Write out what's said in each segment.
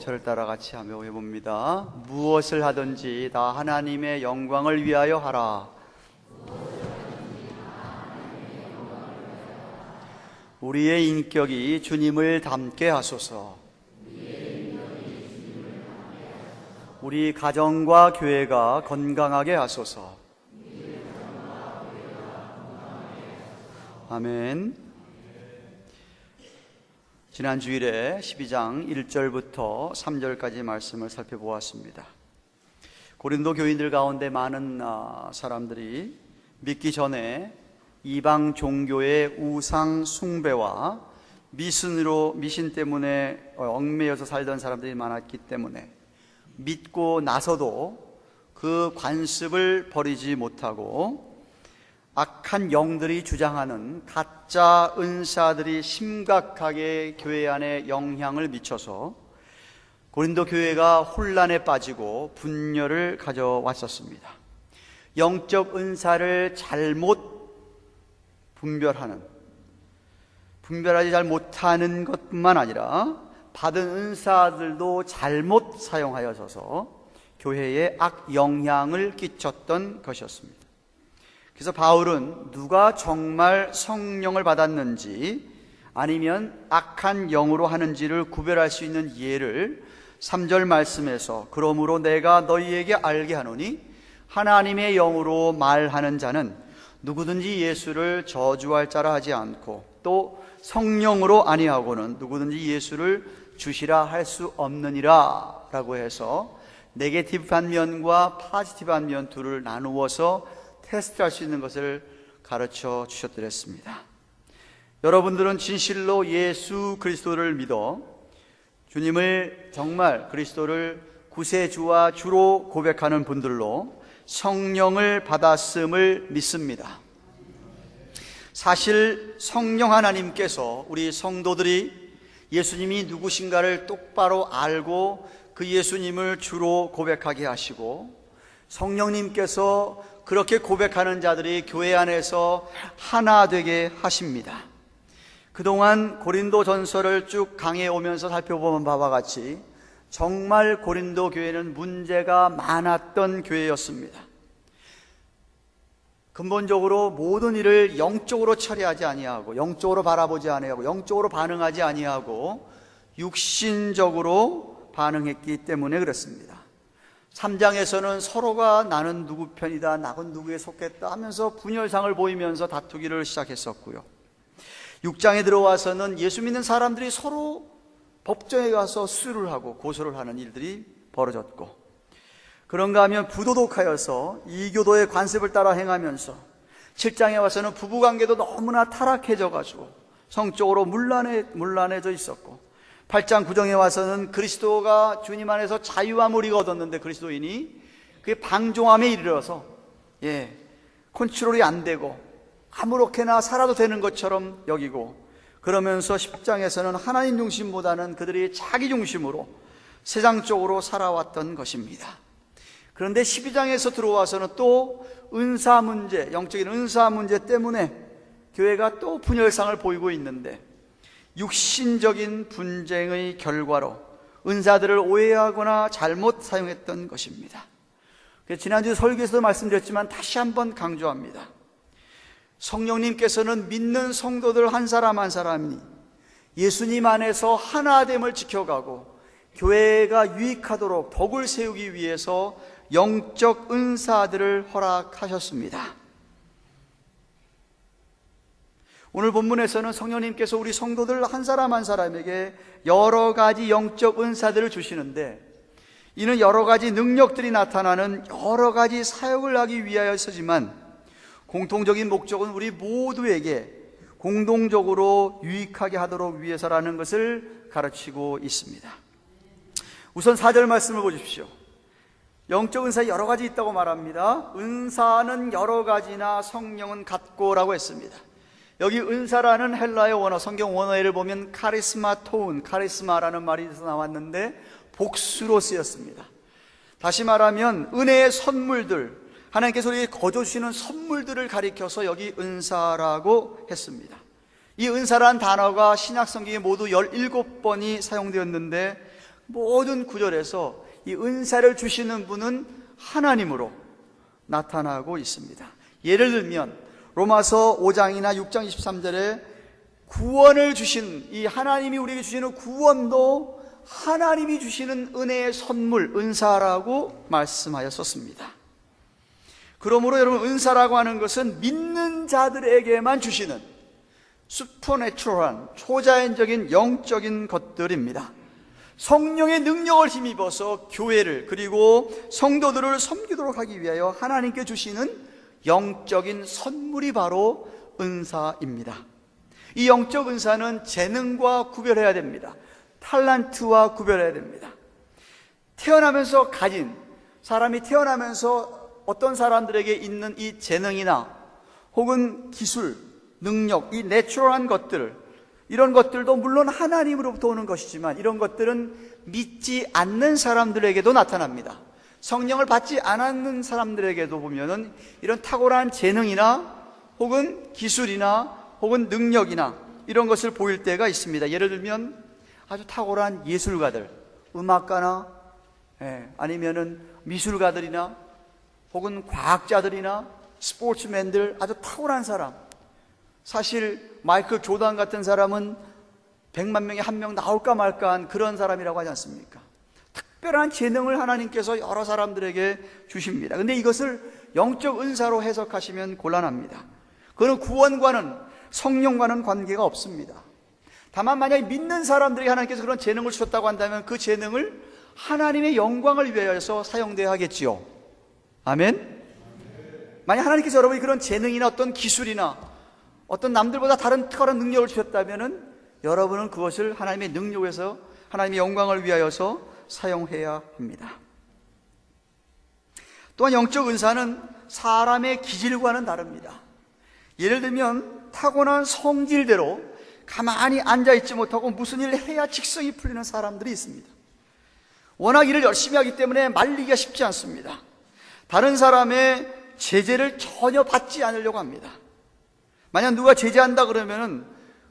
저를 따라 같이 하며 해봅니다. 무엇을 하든지 다 하나님의 영광을 위하여 하라. 우리의 인격이 주님을 닮게 하소서. 우리 가정과 교회가 건강하게 하소서. 아멘. 지난 주일에 12장 1절부터 3절까지 말씀을 살펴보았습니다. 고린도 교인들 가운데 많은 사람들이 믿기 전에 이방 종교의 우상 숭배와 미신 때문에 얽매여서 살던 사람들이 많았기 때문에 믿고 나서도 그 관습을 버리지 못하고 악한 영들이 주장하는 가짜 은사들이 심각하게 교회 안에 영향을 미쳐서 고린도 교회가 혼란에 빠지고 분열을 가져왔었습니다. 영적 은사를 잘못 분별하지 잘 못하는 것뿐만 아니라 받은 은사들도 잘못 사용하여서 교회에 악 영향을 끼쳤던 것이었습니다. 그래서 바울은 누가 정말 성령을 받았는지 아니면 악한 영으로 하는지를 구별할 수 있는 예를 3절 말씀에서 그러므로 내가 너희에게 알게 하노니 하나님의 영으로 말하는 자는 누구든지 예수를 저주할 자라 하지 않고 또 성령으로 아니하고는 누구든지 예수를 주시라 할 수 없느니라 라고 해서 네게티브한 면과 파지티브한 면 둘을 나누어서 테스트할 수 있는 것을 가르쳐 주셨더랬습니다. 여러분들은 진실로 예수 그리스도를 믿어 주님을 정말 그리스도를 구세주와 주로 고백하는 분들로 성령을 받았음을 믿습니다. 사실 성령 하나님께서 우리 성도들이 예수님이 누구신가를 똑바로 알고 그 예수님을 주로 고백하게 하시고 성령님께서 그렇게 고백하는 자들이 교회 안에서 하나 되게 하십니다. 그동안 고린도 전서를 쭉 강해 오면서 살펴본 바와 같이 정말 고린도 교회는 문제가 많았던 교회였습니다. 근본적으로 모든 일을 영적으로 처리하지 아니하고 영적으로 바라보지 아니하고 영적으로 반응하지 아니하고 육신적으로 반응했기 때문에 그렇습니다. 3장에서는 서로가 나는 누구 편이다, 나는 누구에 속했다 하면서 분열상을 보이면서 다투기를 시작했었고요. 6장에 들어와서는 예수 믿는 사람들이 서로 법정에 가서 수를 하고 고소를 하는 일들이 벌어졌고, 그런가 하면 부도덕하여서 이교도의 관습을 따라 행하면서 7장에 와서는 부부관계도 너무나 타락해져가지고 성적으로 문란해져 있었고, 8장 9장에 와서는 그리스도가 주님 안에서 자유함을 우리가 얻었는데 그리스도인이 그게 방종함에 이르러서 컨트롤이 안 되고 아무렇게나 살아도 되는 것처럼 여기고, 그러면서 10장에서는 하나님 중심보다는 그들이 자기 중심으로 세상적으로 살아왔던 것입니다. 그런데 12장에서 들어와서는 또 은사 문제, 영적인 은사 문제 때문에 교회가 또 분열상을 보이고 있는데, 육신적인 분쟁의 결과로 은사들을 오해하거나 잘못 사용했던 것입니다. 지난주 설교에서도 말씀드렸지만 다시 한번 강조합니다. 성령님께서는 믿는 성도들 한 사람 한 사람이 예수님 안에서 하나됨을 지켜가고 교회가 유익하도록 덕을 세우기 위해서 영적 은사들을 허락하셨습니다. 오늘 본문에서는 성령님께서 우리 성도들 한 사람 한 사람에게 여러 가지 영적 은사들을 주시는데, 이는 여러 가지 능력들이 나타나는 여러 가지 사역을 하기 위하여서지만 공통적인 목적은 우리 모두에게 공동적으로 유익하게 하도록 위해서라는 것을 가르치고 있습니다. 우선 4절 말씀을 보십시오. 영적 은사 여러 가지 있다고 말합니다. 은사는 여러 가지나 성령은 같고라고 했습니다. 여기 은사라는 헬라의 원어, 성경 원어를 보면 카리스마토운, 카리스마라는 말이 나왔는데 복수로 쓰였습니다. 다시 말하면 은혜의 선물들, 하나님께서 우리에게 거저주시는 선물들을 가리켜서 여기 은사라고 했습니다. 이 은사라는 단어가 신약 성경에 모두 17번이 사용되었는데 모든 구절에서 이 은사를 주시는 분은 하나님으로 나타나고 있습니다. 예를 들면 로마서 5장이나 6장 23절에 구원을 주신 이 하나님이 우리에게 주시는 구원도 하나님이 주시는 은혜의 선물, 은사라고 말씀하였었습니다. 그러므로 여러분, 은사라고 하는 것은 믿는 자들에게만 주시는 슈퍼내추럴한 초자연적인 영적인 것들입니다. 성령의 능력을 힘입어서 교회를 그리고 성도들을 섬기도록 하기 위하여 하나님께 주시는 영적인 선물이 바로 은사입니다. 이 영적 은사는 재능과 구별해야 됩니다. 탤런트와 구별해야 됩니다. 태어나면서 가진, 사람이 태어나면서 어떤 사람들에게 있는 이 재능이나 혹은 기술, 능력, 이 내추럴한 것들, 이런 것들도 물론 하나님으로부터 오는 것이지만 이런 것들은 믿지 않는 사람들에게도 나타납니다. 성령을 받지 않는 사람들에게도 보면은 이런 탁월한 재능이나 혹은 기술이나 혹은 능력이나 이런 것을 보일 때가 있습니다. 예를 들면 아주 탁월한 예술가들, 음악가나 아니면은 미술가들이나 혹은 과학자들이나 스포츠맨들, 아주 탁월한 사람. 사실 마이클 조던 같은 사람은 100만 명에 한 명 나올까 말까 한 그런 사람이라고 하지 않습니까? 특별한 재능을 하나님께서 여러 사람들에게 주십니다. 근데 이것을 영적 은사로 해석하시면 곤란합니다. 그건 구원과는, 성령과는 관계가 없습니다. 다만 만약에 믿는 사람들에게 하나님께서 그런 재능을 주셨다고 한다면 그 재능을 하나님의 영광을 위하여서 사용되어야 하겠지요. 아멘? 만약 하나님께서 여러분이 그런 재능이나 어떤 기술이나 어떤 남들보다 다른 특별한 능력을 주셨다면 여러분은 그것을 하나님의 능력에서 하나님의 영광을 위하여서 사용해야 합니다. 또한 영적 은사는 사람의 기질과는 다릅니다. 예를 들면 타고난 성질대로 가만히 앉아있지 못하고 무슨 일을 해야 직성이 풀리는 사람들이 있습니다. 워낙 일을 열심히 하기 때문에 말리기가 쉽지 않습니다. 다른 사람의 제재를 전혀 받지 않으려고 합니다. 만약 누가 제재한다 그러면은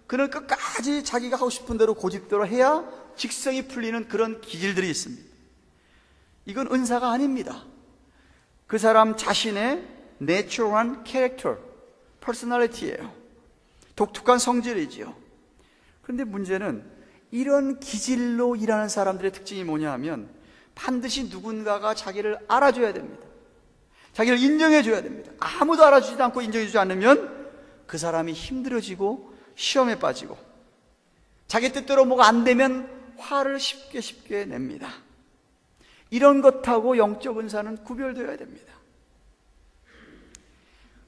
그는 끝까지 자기가 하고 싶은 대로 고집대로 해야 직성이 풀리는 그런 기질들이 있습니다. 이건 은사가 아닙니다. 그 사람 자신의 내추럴한 캐릭터, 퍼스널리티예요. 독특한 성질이지요. 그런데 문제는 이런 기질로 일하는 사람들의 특징이 뭐냐 하면 반드시 누군가가 자기를 알아줘야 됩니다. 자기를 인정해줘야 됩니다. 아무도 알아주지도 않고 인정해주지 않으면 그 사람이 힘들어지고 시험에 빠지고 자기 뜻대로 뭐가 안 되면 화를 쉽게 냅니다. 이런 것하고 영적 은사는 구별되어야 됩니다.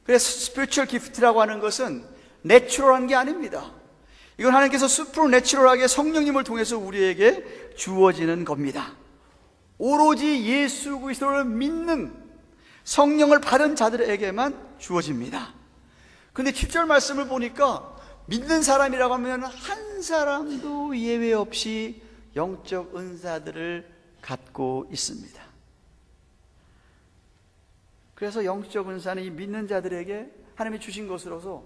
그래서 spiritual gift라고 하는 것은 내추럴한 게 아닙니다. 이건 하나님께서 슈퍼내추럴하게 성령님을 통해서 우리에게 주어지는 겁니다. 오로지 예수 그리스도를 믿는 성령을 받은 자들에게만 주어집니다. 그런데 7절 말씀을 보니까 믿는 사람이라고 하면 한 사람도 예외 없이 영적 은사들을 갖고 있습니다. 그래서 영적 은사는 이 믿는 자들에게 하나님이 주신 것으로서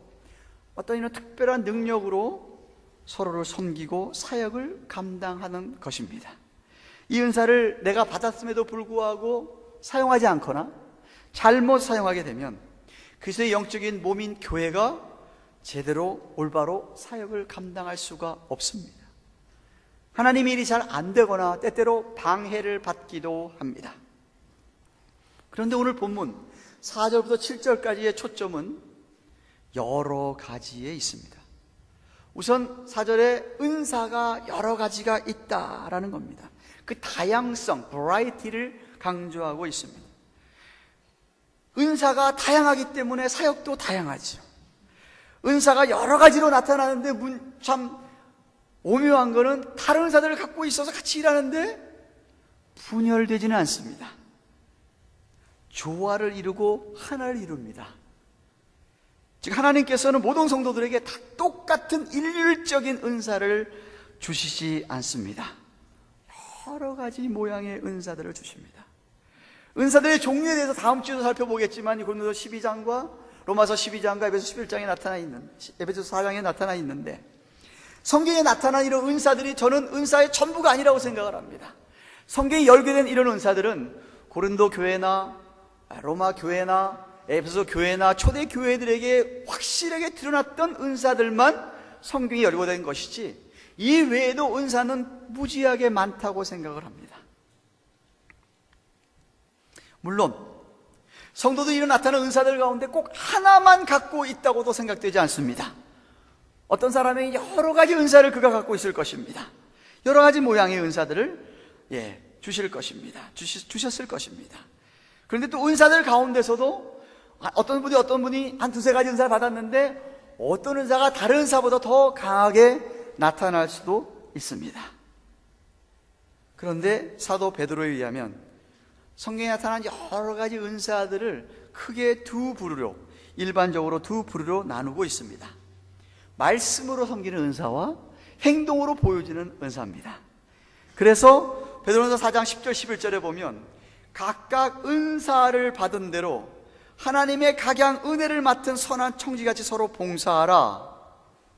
어떤 이런 특별한 능력으로 서로를 섬기고 사역을 감당하는 것입니다. 이 은사를 내가 받았음에도 불구하고 사용하지 않거나 잘못 사용하게 되면 그리스도의 영적인 몸인 교회가 제대로 올바로 사역을 감당할 수가 없습니다. 하나님의 일이 잘 안 되거나 때때로 방해를 받기도 합니다. 그런데 오늘 본문 4절부터 7절까지의 초점은 여러 가지에 있습니다. 우선 4절에 은사가 여러 가지가 있다라는 겁니다. 그 다양성, variety를 강조하고 있습니다. 은사가 다양하기 때문에 사역도 다양하죠. 은사가 여러 가지로 나타나는데 참 오묘한 거는 다른 은사들을 갖고 있어서 같이 일하는데 분열되지는 않습니다. 조화를 이루고 하나를 이룹니다. 즉 하나님께서는 모든 성도들에게 다 똑같은 일률적인 은사를 주시지 않습니다. 여러 가지 모양의 은사들을 주십니다. 은사들의 종류에 대해서 다음 주에도 살펴보겠지만 고린도서 12장과 로마서 12장과 에베소 11장에 나타나 있는 에베소 4장에 나타나 있는데 성경에 나타난 이런 은사들이 저는 은사의 전부가 아니라고 생각을 합니다. 성경이 열게 된 이런 은사들은 고린도 교회나 로마 교회나 에베소 교회나 초대 교회들에게 확실하게 드러났던 은사들만 성경이 열거된 것이지, 이 외에도 은사는 무지하게 많다고 생각을 합니다. 물론 성도들이 이런 나타나는 은사들 가운데 꼭 하나만 갖고 있다고도 생각되지 않습니다. 어떤 사람에게 여러 가지 은사를 그가 갖고 있을 것입니다. 여러 가지 모양의 은사들을 주실 것입니다. 주셨을 것입니다. 그런데 또 은사들 가운데서도 어떤 분이 한 두세 가지 은사를 받았는데 어떤 은사가 다른 은사보다 더 강하게 나타날 수도 있습니다. 그런데 사도 베드로에 의하면 성경에 나타난 여러 가지 은사들을 크게 두 부류로, 일반적으로 두 부류로 나누고 있습니다. 말씀으로 섬기는 은사와 행동으로 보여지는 은사입니다. 그래서 베드로전서 4장 10절 11절에 보면 각각 은사를 받은 대로 하나님의 각양 은혜를 맡은 선한 청지같이 서로 봉사하라.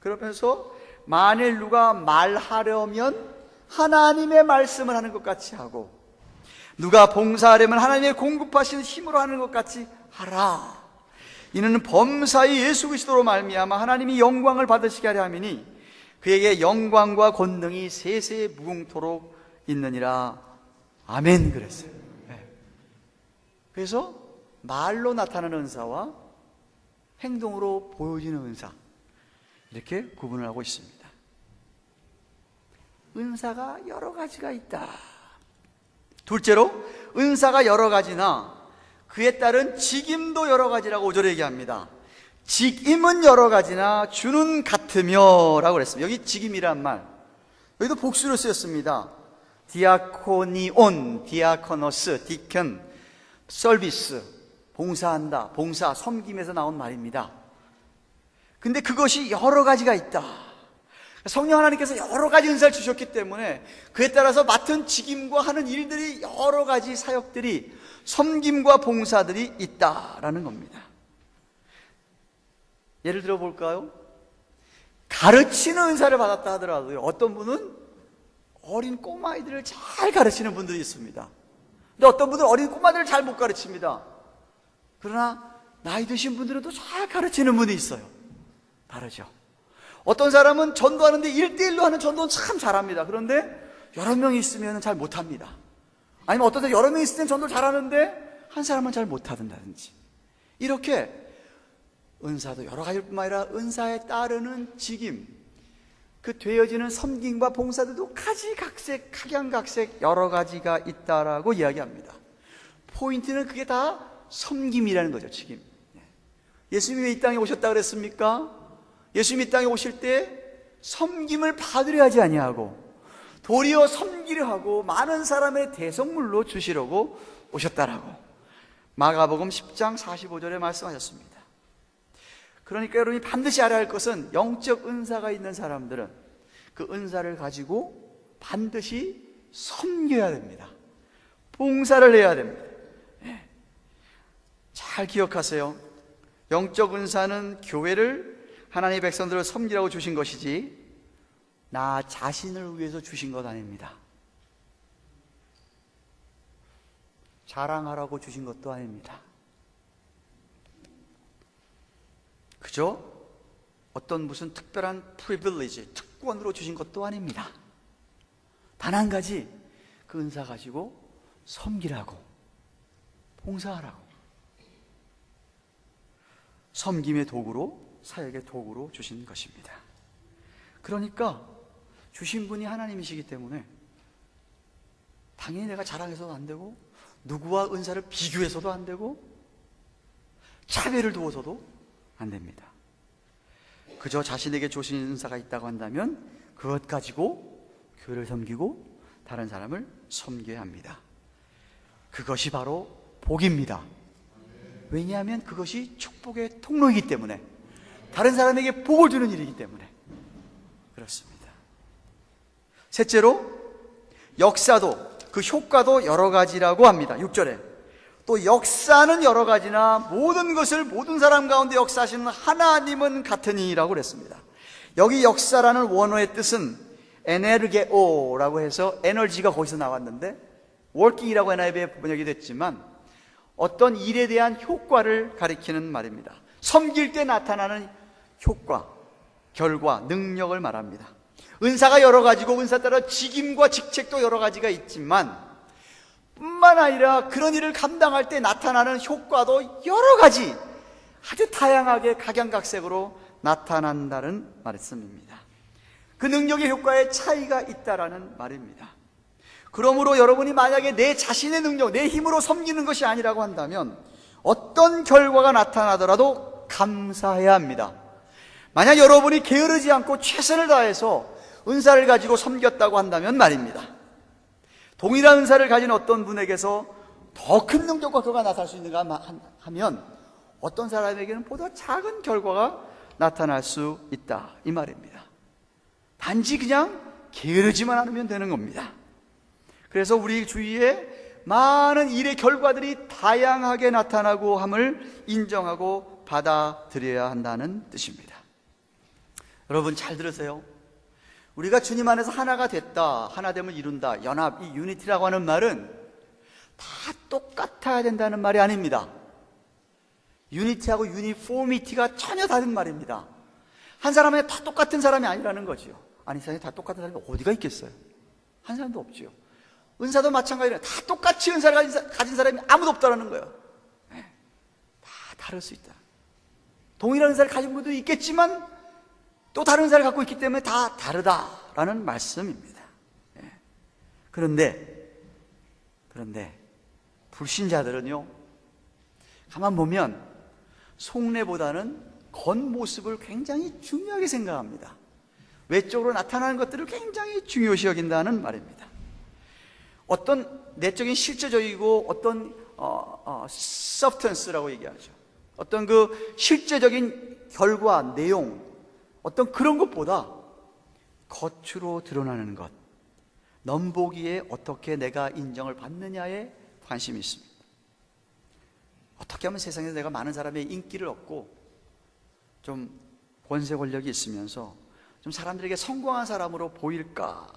그러면서 만일 누가 말하려면 하나님의 말씀을 하는 것 같이 하고, 누가 봉사하려면 하나님의 공급하시는 힘으로 하는 것 같이 하라. 이는 범사의 예수 그리스도로 말미암아 하나님이 영광을 받으시게 하려 함이니 그에게 영광과 권능이 세세 무궁토록 있느니라. 아멘. 그랬어요. 그래서 말로 나타나는 은사와 행동으로 보여지는 은사, 이렇게 구분을 하고 있습니다. 은사가 여러 가지가 있다. 둘째로, 은사가 여러 가지나 그에 따른 직임도 여러 가지라고 5절에 얘기합니다. 직임은 여러 가지나 주는 같으며 라고 그랬습니다. 여기 직임이란 말, 여기도 복수로 쓰였습니다. 디아코니온, 디아코노스, 디켄, 서비스, 봉사한다, 봉사, 섬김에서 나온 말입니다. 근데 그것이 여러 가지가 있다. 성령 하나님께서 여러 가지 은사를 주셨기 때문에 그에 따라서 맡은 직임과 하는 일들이, 여러 가지 사역들이, 섬김과 봉사들이 있다라는 겁니다. 예를 들어 볼까요? 가르치는 은사를 받았다 하더라도요, 어떤 분은 어린 꼬마아이들을 잘 가르치는 분들이 있습니다. 근데 어떤 분들은 어린 꼬마들을 잘 못 가르칩니다. 그러나 나이 드신 분들은 또 잘 가르치는 분이 있어요. 다르죠. 어떤 사람은 전도하는데 1대1로 하는 전도는 참 잘합니다. 그런데 여러 명이 있으면 잘 못합니다. 아니면 어떤 사람 여러 명이 있을 땐 전도를 잘하는데 한 사람은 잘 못하든다든지, 이렇게 은사도 여러 가지일 뿐만 아니라 은사에 따르는 직임, 그 되어지는 섬김과 봉사들도 가지각색, 각양각색 여러 가지가 있다라고 이야기합니다. 포인트는 그게 다 섬김이라는 거죠. 직임. 예수님이 왜 이 땅에 오셨다 그랬습니까? 예수님이 이 땅에 오실 때 섬김을 받으려 하지 아니하고 도리어 섬기려 하고 많은 사람의 대성물로 주시려고 오셨다라고 마가복음 10장 45절에 말씀하셨습니다. 그러니까 여러분이 반드시 알아야 할 것은, 영적 은사가 있는 사람들은 그 은사를 가지고 반드시 섬겨야 됩니다. 봉사를 해야 됩니다. 잘 기억하세요. 영적 은사는 교회를, 하나님의 백성들을 섬기라고 주신 것이지 나 자신을 위해서 주신 것 아닙니다. 자랑하라고 주신 것도 아닙니다. 그저 어떤 무슨 특별한 프리빌리지, 특권으로 주신 것도 아닙니다. 단 한 가지, 그 은사 가지고 섬기라고, 봉사하라고, 섬김의 도구로, 사역의 도구로 주신 것입니다. 그러니까 주신 분이 하나님이시기 때문에 당연히 내가 자랑해서도 안 되고, 누구와 은사를 비교해서도 안 되고, 차별을 두어서도 안 됩니다. 그저 자신에게 주신 은사가 있다고 한다면 그것 가지고 교회를 섬기고 다른 사람을 섬겨야 합니다. 그것이 바로 복입니다. 왜냐하면 그것이 축복의 통로이기 때문에, 다른 사람에게 복을 주는 일이기 때문에 그렇습니다. 셋째로, 역사도, 그 효과도 여러 가지라고 합니다. 6절에 또 역사는 여러 가지나 모든 것을 모든 사람 가운데 역사하시는 하나님은 같으니라고 그랬습니다. 여기 역사라는 원어의 뜻은 에네르게오라고 해서 에너지가 거기서 나왔는데 working이라고 NIV에 번역이 됐지만 어떤 일에 대한 효과를 가리키는 말입니다. 섬길 때 나타나는 효과, 결과, 능력을 말합니다. 은사가 여러 가지고 은사 따라 직임과 직책도 여러 가지가 있지만 뿐만 아니라 그런 일을 감당할 때 나타나는 효과도 여러 가지 아주 다양하게 각양각색으로 나타난다는 말씀입니다. 그 능력의 효과에 차이가 있다라는 말입니다. 그러므로 여러분이 만약에 내 자신의 능력, 내 힘으로 섬기는 것이 아니라고 한다면 어떤 결과가 나타나더라도 감사해야 합니다. 만약 여러분이 게으르지 않고 최선을 다해서 은사를 가지고 섬겼다고 한다면 말입니다. 동일한 은사를 가진 어떤 분에게서 더 큰 능력과 그가 나타날 수 있는가 하면 어떤 사람에게는 보다 작은 결과가 나타날 수 있다 이 말입니다. 단지 그냥 게으르지만 않으면 되는 겁니다. 그래서 우리 주위에 많은 일의 결과들이 다양하게 나타나고 함을 인정하고 받아들여야 한다는 뜻입니다. 여러분 잘 들으세요. 우리가 주님 안에서 하나가 됐다, 하나됨을 이룬다, 연합, 이 유니티라고 하는 말은 다 똑같아야 된다는 말이 아닙니다. 유니티하고 유니포미티가 전혀 다른 말입니다. 한 사람에 다 똑같은 사람이 아니라는 거지요. 아니, 세상에 다 똑같은 사람이 어디가 있겠어요? 한 사람도 없지요. 은사도 마찬가지로 다 똑같이 은사를 가진 사람이 아무도 없다는 거예요. 다 다를 수 있다. 동일한 은사를 가진 분도 있겠지만 또 다른 은사를 갖고 있기 때문에 다 다르다라는 말씀입니다. 그런데 불신자들은요, 가만 보면 속내보다는 겉모습을 굉장히 중요하게 생각합니다. 외적으로 나타나는 것들을 굉장히 중요시 여긴다는 말입니다. 어떤 내적인 실제적이고 어떤 substance라고 얘기하죠. 어떤 그 실제적인 결과, 내용, 어떤 그런 것보다 겉으로 드러나는 것, 넘보기에 어떻게 내가 인정을 받느냐에 관심이 있습니다. 어떻게 하면 세상에서 내가 많은 사람의 인기를 얻고 좀 권세 권력이 있으면서 좀 사람들에게 성공한 사람으로 보일까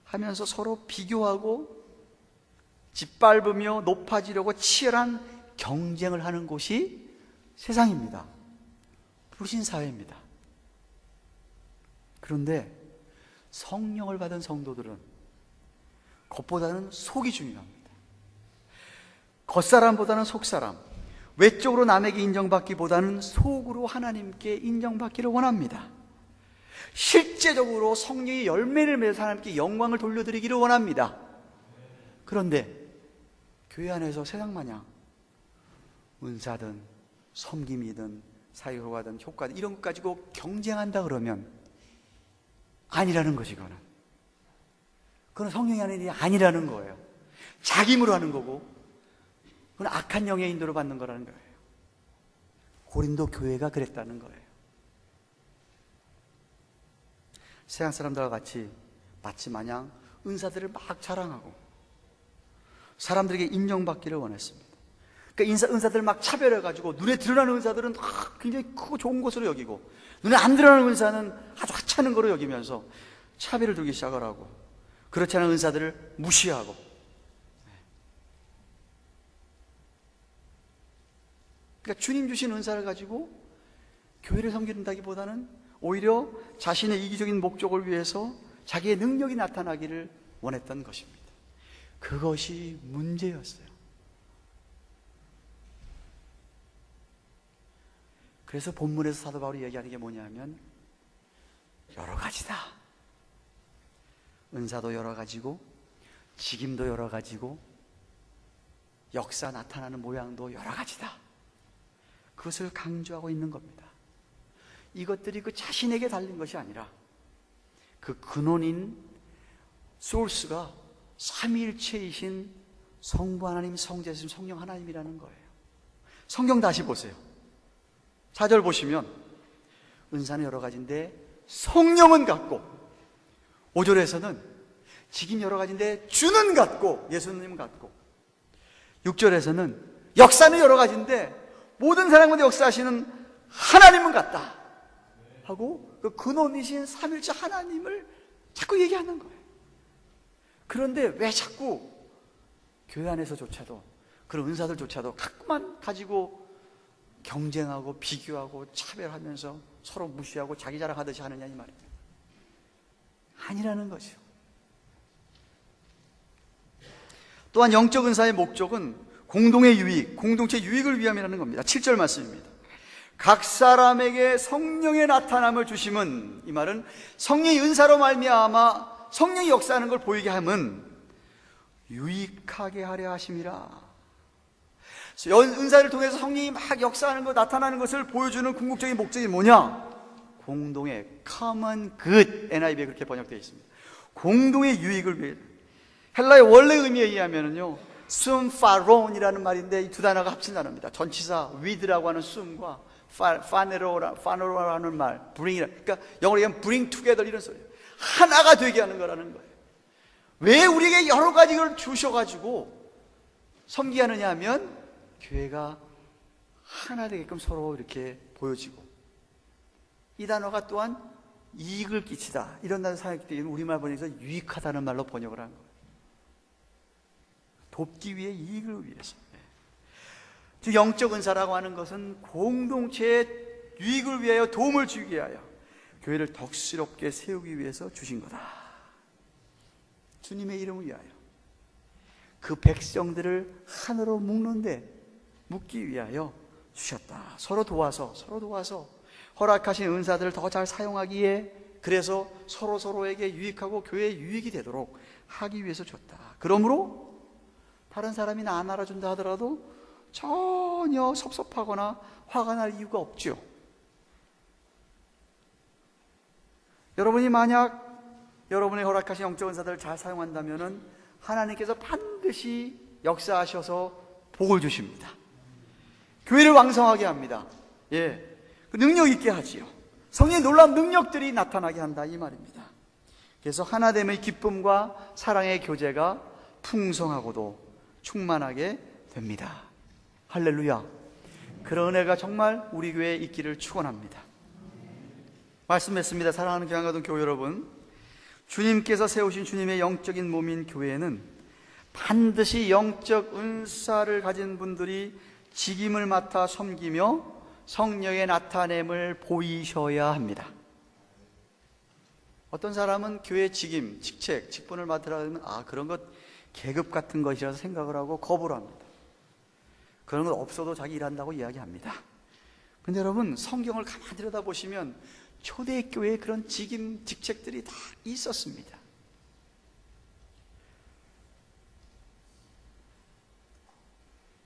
하면서 서로 비교하고 짓밟으며 높아지려고 치열한 경쟁을 하는 곳이 세상입니다. 불신사회입니다. 그런데 성령을 받은 성도들은 겉보다는 속이 중요합니다. 겉사람보다는 속사람, 외적으로 남에게 인정받기보다는 속으로 하나님께 인정받기를 원합니다. 실제적으로 성령의 열매를 맺어 하나님께 영광을 돌려드리기를 원합니다. 그런데 교회 안에서 세상마냥 은사든 섬김이든 사회효과든 효과든 이런 것 가지고 경쟁한다 그러면 아니라는 것이 그건 성령이 하는 일이 아니라는 거예요. 자기 힘으로 하는 거고 그건 악한 영의 인도를 받는 거라는 거예요. 고린도 교회가 그랬다는 거예요. 세상 사람들과 같이 마치 마냥 은사들을 막 자랑하고 사람들에게 인정받기를 원했습니다. 그러니까 은사들을 막 차별해가지고 눈에 드러나는 은사들은 굉장히 크고 좋은 것으로 여기고 눈에 안 드러나는 은사는 아주 하찮은 거로 여기면서 차별을 두기 시작을 하고 그렇지 않은 은사들을 무시하고 그러니까 주님 주신 은사를 가지고 교회를 섬긴다기보다는 오히려 자신의 이기적인 목적을 위해서 자기의 능력이 나타나기를 원했던 것입니다. 그것이 문제였어요. 그래서 본문에서 사도 바울이 얘기하는 게 뭐냐면 여러 가지다. 은사도 여러 가지고 직임도 여러 가지고 역사 나타나는 모양도 여러 가지다. 그것을 강조하고 있는 겁니다. 이것들이 그 자신에게 달린 것이 아니라 그 근원인 소스가 삼위일체이신 성부 하나님, 성자이신 성령 하나님이라는 거예요. 성경 다시 보세요. 4절 보시면 은사는 여러 가지인데 성령은 같고 5절에서는 직임 여러 가지인데 주는 같고 예수님 같고 6절에서는 역사는 여러 가지인데 모든 사람 가운데 역사하시는 하나님은 같다. 하고 그 근원이신 삼일째 하나님을 자꾸 얘기하는 거예요. 그런데 왜 자꾸 교회 안에서조차도 그런 은사들조차도 갖고만 가지고 경쟁하고 비교하고 차별하면서 서로 무시하고 자기 자랑하듯이 하느냐 이 말입니다. 아니라는 거죠. 또한 영적 은사의 목적은 공동의 유익, 공동체 유익을 위함이라는 겁니다. 7절 말씀입니다. 각 사람에게 성령의 나타남을 주심은, 이 말은 성령의 은사로 말미암아 성령이 역사하는 걸 보이게 함은 유익하게 하려 하심이라. 은사를 통해서 성령이 막 역사하는 것, 나타나는 것을 보여주는 궁극적인 목적이 뭐냐? 공동의 common good, NIV에 그렇게 번역되어 있습니다. 공동의 유익을 위해. 헬라의 원래 의미에 의하면요, 숨파론이라는 말인데 이 두 단어가 합친 단어입니다. 전치사 with라고 하는 숨과 파네로라는 말, bring이라. 그러니까 영어로 얘기하면 bring together 이런 소리예요. 하나가 되게 하는 거라는 거예요. 왜 우리에게 여러 가지를 주셔가지고 섬기게 하느냐 하면 교회가 하나 되게끔 서로 이렇게 보여지고, 이 단어가 또한 이익을 끼치다 이런 단어 사용했기 때문에 우리말 번역에서 유익하다는 말로 번역을 한 거예요. 돕기 위해, 이익을 위해서. 즉 영적 은사라고 하는 것은 공동체의 유익을 위하여, 도움을 주기 위하여 교회를 덕스럽게 세우기 위해서 주신 거다. 주님의 이름을 위하여 그 백성들을 하나로 묶기 위하여 주셨다. 서로 도와서 허락하신 은사들을 더 잘 사용하기에, 그래서 서로에게 유익하고 교회에 유익이 되도록 하기 위해서 줬다. 그러므로 다른 사람이 나 안 알아준다 하더라도 전혀 섭섭하거나 화가 날 이유가 없죠. 여러분이 만약 여러분의 허락하신 영적 은사들을 잘 사용한다면 하나님께서 반드시 역사하셔서 복을 주십니다. 교회를 왕성하게 합니다. 능력 있게 하지요. 성령의 놀라운 능력들이 나타나게 한다 이 말입니다. 그래서 하나됨의 기쁨과 사랑의 교제가 풍성하고도 충만하게 됩니다. 할렐루야. 그런 은혜가 정말 우리 교회에 있기를 축원합니다. 말씀했습니다. 사랑하는 교양가동 교회 여러분, 주님께서 세우신 주님의 영적인 몸인 교회에는 반드시 영적 은사를 가진 분들이 직임을 맡아 섬기며 성령의 나타냄을 보이셔야 합니다. 어떤 사람은 교회 직임, 직책, 직분을 맡으라 하면 그런 것 계급 같은 것이라서 생각을 하고 거부를 합니다. 그런 것 없어도 자기 일한다고 이야기합니다. 근데 여러분, 성경을 가만히 들여다보시면 초대교회에 그런 직임, 직책들이 다 있었습니다.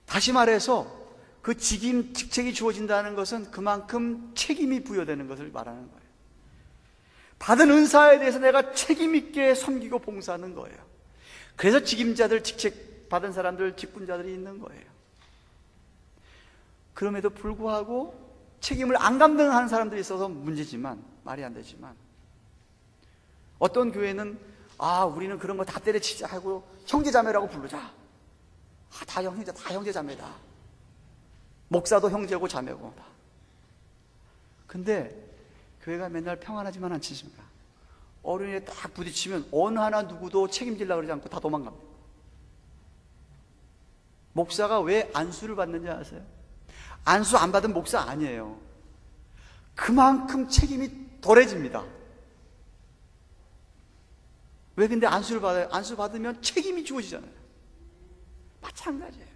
다시 말해서 그 직임, 직책이 주어진다는 것은 그만큼 책임이 부여되는 것을 말하는 거예요. 받은 은사에 대해서 내가 책임있게 섬기고 봉사하는 거예요. 그래서 직임자들, 직책 받은 사람들, 직분자들이 있는 거예요. 그럼에도 불구하고 책임을 안 감당하는 사람들이 있어서 문제지만, 말이 안 되지만, 어떤 교회는 우리는 그런 거 다 때려치자 하고 형제자매라고 부르자. 다 형제자매다. 목사도 형제고 자매고 다. 근데 교회가 맨날 평안하지만 않지 않습니까? 어른이 딱 부딪히면 어느 하나 누구도 책임지려고 그러지 않고 다 도망갑니다. 목사가 왜 안수를 받는지 아세요? 안수 안 받은 목사 아니에요. 그만큼 책임이 덜해집니다. 왜 근데 안수를 받아요? 안수 받으면 책임이 주어지잖아요. 마찬가지예요.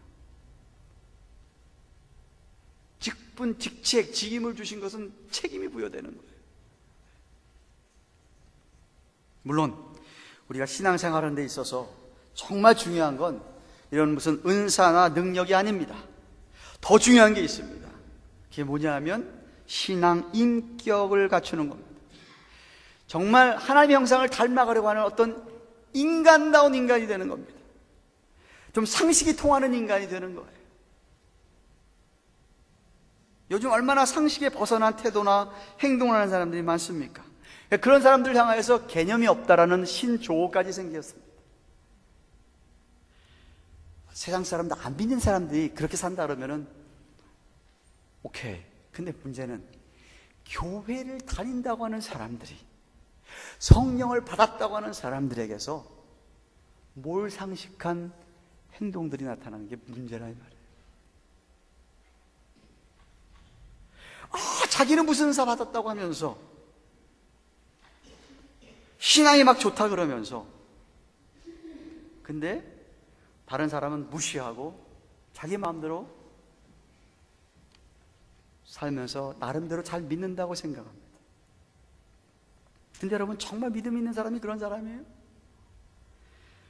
직분, 직책, 직임을 주신 것은 책임이 부여되는 거예요. 물론 우리가 신앙생활하는 데 있어서 정말 중요한 건 이런 무슨 은사나 능력이 아닙니다. 더 중요한 게 있습니다. 그게 뭐냐 하면 신앙 인격을 갖추는 겁니다. 정말 하나님의 형상을 닮아가려고 하는 어떤 인간다운 인간이 되는 겁니다. 좀 상식이 통하는 인간이 되는 거예요. 요즘 얼마나 상식에 벗어난 태도나 행동을 하는 사람들이 많습니까? 그런 사람들 향하여서 개념이 없다라는 신조어까지 생겼습니다. 세상 사람들, 안 믿는 사람들이 그렇게 산다 그러면은 오케이. 근데 문제는 교회를 다닌다고 하는 사람들이, 성령을 받았다고 하는 사람들에게서 몰상식한 행동들이 나타나는 게 문제라 이 말이에요. 자기는 무슨 은사 받았다고 하면서, 신앙이 막 좋다 그러면서, 근데 다른 사람은 무시하고 자기 마음대로 살면서 나름대로 잘 믿는다고 생각합니다. 근데 여러분, 정말 믿음 있는 사람이 그런 사람이에요?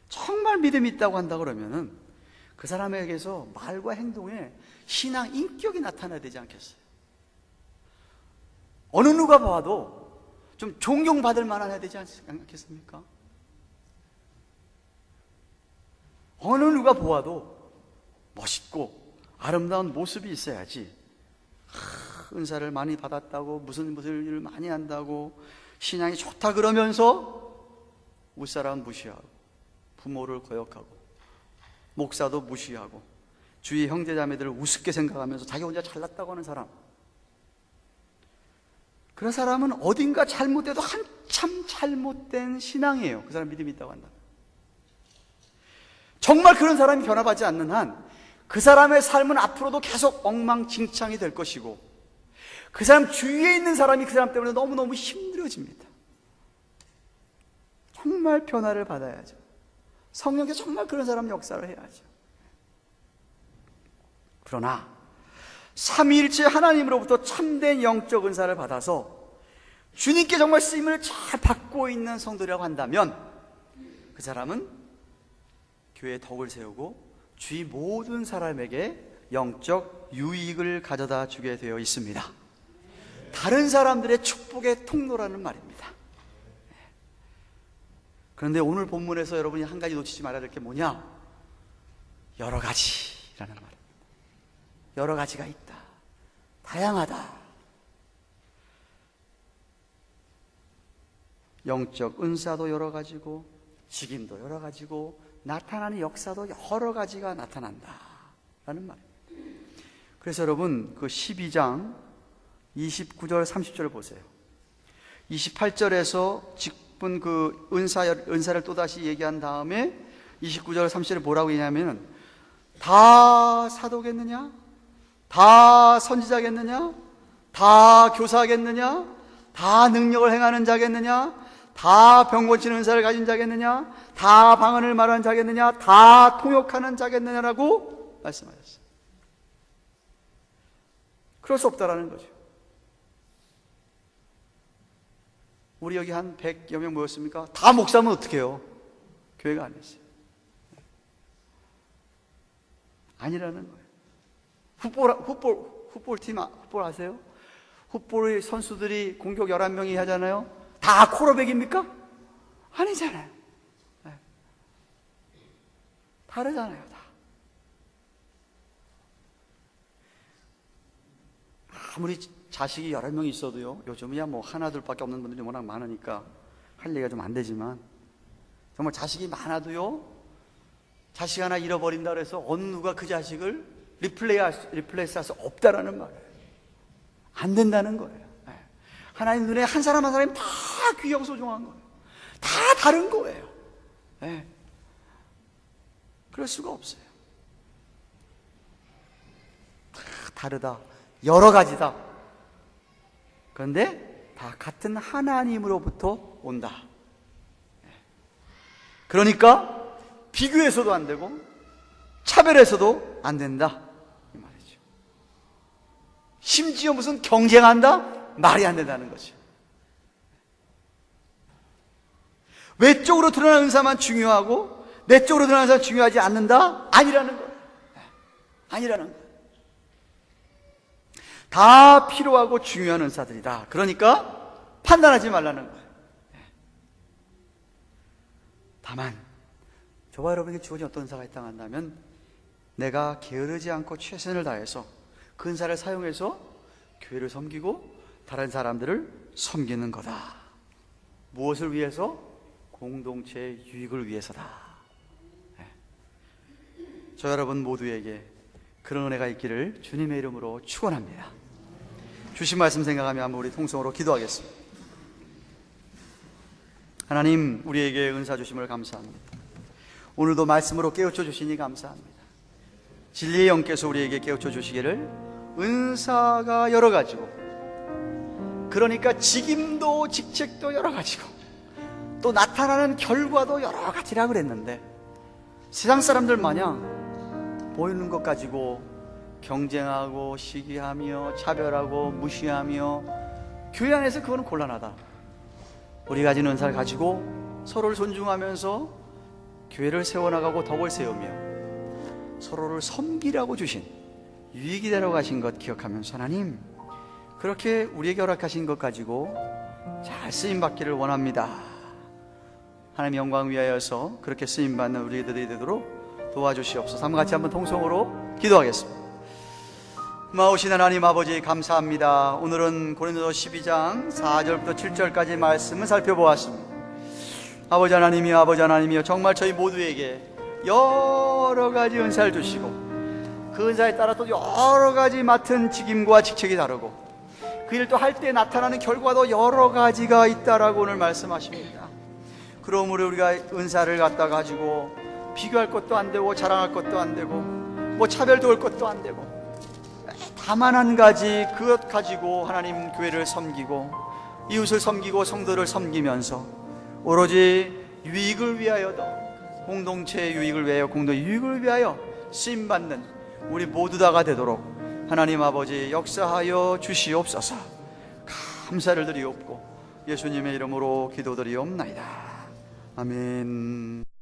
정말 믿음이 있다고 한다 그러면은 그 사람에게서 말과 행동에 신앙 인격이 나타나야 되지 않겠어요? 어느 누가 봐도 좀 존경받을 만해야 되지 않겠습니까? 어느 누가 보아도 멋있고 아름다운 모습이 있어야지, 은사를 많이 받았다고, 무슨 일을 많이 한다고, 신앙이 좋다 그러면서 윗사람 무시하고, 부모를 거역하고, 목사도 무시하고, 주위 형제자매들을 우습게 생각하면서 자기 혼자 잘났다고 하는 사람, 그런 사람은 어딘가 잘못돼도 한참 잘못된 신앙이에요. 그 사람 믿음이 있다고 한다. 정말 그런 사람이 변화받지 않는 한 그 사람의 삶은 앞으로도 계속 엉망진창이 될 것이고, 그 사람 주위에 있는 사람이 그 사람 때문에 너무너무 힘들어집니다. 정말 변화를 받아야죠. 성령께서 정말 그런 사람 역사를 해야죠. 그러나 삼위일체 하나님으로부터 참된 영적 은사를 받아서 주님께 정말 쓰임을 잘 받고 있는 성도라고 한다면, 그 사람은 교회에 덕을 세우고 주위 모든 사람에게 영적 유익을 가져다 주게 되어 있습니다. 다른 사람들의 축복의 통로라는 말입니다. 그런데 오늘 본문에서 여러분이 한 가지 놓치지 말아야 될 게 뭐냐? 여러 가지라는 말입니다. 여러 가지가 있다. 다양하다. 영적 은사도 여러 가지고, 직임도 여러 가지고, 나타나는 역사도 여러 가지가 나타난다 라는 말입니다. 그래서 여러분, 그 12장 29절 30절을 보세요. 28절에서 직분 그 은사를 또다시 얘기한 다음에 29절 30절에 뭐라고 했냐면, 다 사도겠느냐? 다 선지자겠느냐? 다 교사겠느냐? 다 능력을 행하는 자겠느냐? 다 병 고치는 은사를 가진 자겠느냐? 다 방언을 말하는 자겠느냐? 다 통역하는 자겠느냐라고 말씀하셨어요. 그럴 수 없다라는 거죠. 우리 여기 한 100여 명 모였습니까? 다 목사면 어떻게 해요? 교회가 아니었어요. 아니라는 거예요. 풋볼 아세요? 풋볼 선수들이 공격 11명이 하잖아요. 다 쿼터백입니까? 아니잖아요. 네. 다르잖아요, 다. 아무리 자식이 11명이 있어도요, 요즘이야 뭐 하나 둘밖에 없는 분들이 워낙 많으니까 할 얘기가 좀 안 되지만, 정말 자식이 많아도요, 자식 하나 잃어버린다 그래서 어느 누가 그 자식을 리플레이스 할 수 없다라는 말이에요. 안 된다는 거예요. 하나님 눈에 한 사람 한 사람이 다 귀하고 소중한 거예요. 다 다른 거예요. 네. 그럴 수가 없어요. 다 다르다. 여러 가지다. 그런데 다 같은 하나님으로부터 온다. 그러니까 비교해서도 안 되고 차별해서도 안 된다 이 말이죠. 심지어 무슨 경쟁한다? 말이 안 된다는 거죠. 외적으로 드러나는 은사만 중요하고 내적으로 드러나는 은사는 중요하지 않는다? 아니라는 거예요. 아니라는 거예요. 다 필요하고 중요한 은사들이다. 그러니까 판단하지 말라는 거예요. 다만 저와 여러분에게 주어진 어떤 은사가 있다고 한다면, 내가 게으르지 않고 최선을 다해서 그 은사를 사용해서 교회를 섬기고 다른 사람들을 섬기는 거다. 무엇을 위해서? 공동체의 유익을 위해서다. 저 여러분 모두에게 그런 은혜가 있기를 주님의 이름으로 축원합니다. 주신 말씀 생각하며 한번 우리 통성으로 기도하겠습니다. 하나님, 우리에게 은사 주심을 감사합니다. 오늘도 말씀으로 깨우쳐 주시니 감사합니다. 진리의 영께서 우리에게 깨우쳐 주시기를 은사가 여러 가지고, 그러니까 직임도 직책도 여러 가지고, 또 나타나는 결과도 여러 가지라 그랬는데, 세상 사람들 마냥 보이는 것 가지고 경쟁하고 시기하며 차별하고 무시하며, 교회 안에서 그거는 곤란하다. 우리 가진 은사를 가지고 서로를 존중하면서 교회를 세워나가고 덕을 세우며 서로를 섬기라고 주신, 유익이되라고 하신 것 기억하면서, 하나님, 그렇게 우리에게 허락하신 것 가지고 잘 쓰임받기를 원합니다. 하나님 영광 위하여서 그렇게 쓰임받는 우리들이 되도록 도와주시옵소서. 한번 같이 한번 통성으로 기도하겠습니다. 마우신 하나님 아버지, 감사합니다. 오늘은 고린도서 12장 4절부터 7절까지 말씀을 살펴보았습니다. 아버지 하나님이여, 정말 저희 모두에게 여러 가지 은사를 주시고, 그 은사에 따라 또 여러 가지 맡은 직임과 직책이 다르고, 그 일 또 할 때 나타나는 결과도 여러 가지가 있다라고 오늘 말씀하십니다. 그러므로 우리가 은사를 갖다 가지고 비교할 것도 안 되고 자랑할 것도 안 되고 뭐 차별도 올 것도 안 되고, 다만 한 가지, 그것 가지고 하나님 교회를 섬기고 이웃을 섬기고 성도를 섬기면서 오로지 유익을 위하여도, 공동체의 유익을 위하여, 공동의 유익을 위하여 쓰임받는 우리 모두 다가 되도록 하나님 아버지 역사하여 주시옵소서. 감사를 드리옵고 예수님의 이름으로 기도드리옵나이다. 아멘.